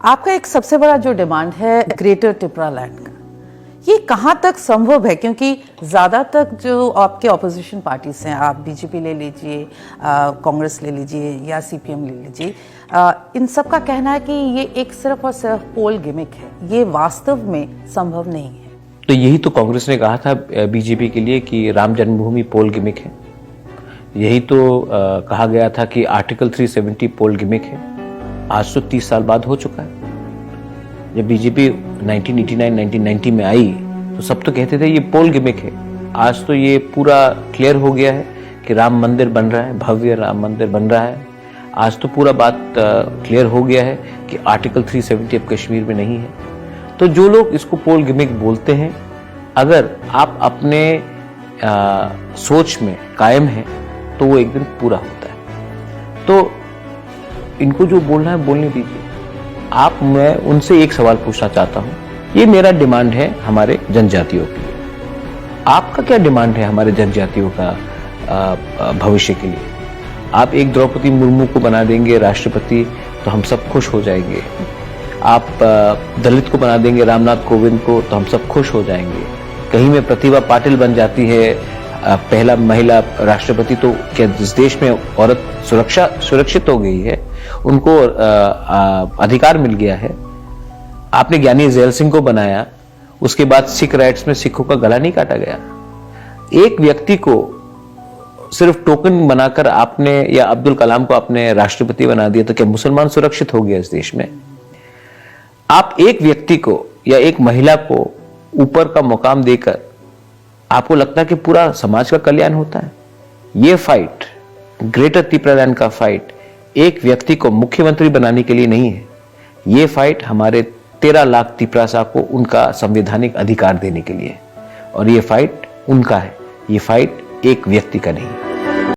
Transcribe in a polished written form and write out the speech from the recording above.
आपका एक सबसे बड़ा जो डिमांड है ग्रेटर टिपरा लैंड का, ये कहाँ तक संभव है? क्योंकि ज़्यादातर जो आपके ऑपोजिशन पार्टीज हैं, आप बीजेपी ले लीजिए, कांग्रेस ले लीजिए या सीपीएम ले लीजिए, इन सब का कहना है कि ये एक सिर्फ और सिर्फ पोल गिमिक है, ये वास्तव में संभव नहीं है। तो यही तो कांग्रेस ने कहा था बीजेपी के लिए कि राम जन्मभूमि पोल गिमिक है। यही तो कहा गया था कि आर्टिकल 370 पोल गिमिक है। आज तो 30 साल बाद हो चुका है। जब बीजेपी 1989-1990 में आई तो सब तो कहते थे ये पोल गिमिक है। आज तो ये पूरा क्लियर हो गया है कि राम मंदिर बन रहा है, भव्य राम मंदिर बन रहा है। आज तो पूरा बात क्लियर हो गया है कि आर्टिकल 370 अब कश्मीर में नहीं है। तो जो लोग इसको पोल गिमिक बोलते हैं, अगर आप अपने सोच में कायम हैं तो वो एक दिन पूरा होता है। तो इनको जो बोलना है बोलने दीजिए। मैं उनसे एक सवाल पूछना चाहता हूं, ये मेरा डिमांड है हमारे जनजातियों के लिए, आपका क्या डिमांड है हमारे जनजातियों का भविष्य के लिए? आप एक द्रौपदी मुर्मू को बना देंगे राष्ट्रपति तो हम सब खुश हो जाएंगे। आप दलित को बना देंगे रामनाथ कोविंद को तो हम सब खुश हो जाएंगे। कहीं में प्रतिभा पाटिल बन जाती है पहला महिला राष्ट्रपति, तो क्या इस देश में औरत सुरक्षित हो गई है? उनको अधिकार मिल गया है? आपने ज्ञानी जैल सिंह को बनाया, उसके बाद सिख राइट्स में सिखों का गला नहीं काटा गया। एक व्यक्ति को सिर्फ टोकन बनाकर आपने, या अब्दुल कलाम को आपने राष्ट्रपति बना दिया, तो क्या मुसलमान सुरक्षित हो गया इस देश में? आप एक व्यक्ति को या एक महिला को ऊपर का मुकाम देकर आपको लगता है कि पूरा समाज का कल्याण होता है? ये फाइट, ग्रेटर टिपरा लैंड का फाइट, एक व्यक्ति को मुख्यमंत्री बनाने के लिए नहीं है। ये फाइट हमारे 13 लाख तिपरासा को उनका संवैधानिक अधिकार देने के लिए है। और ये फाइट उनका है, ये फाइट एक व्यक्ति का नहीं है।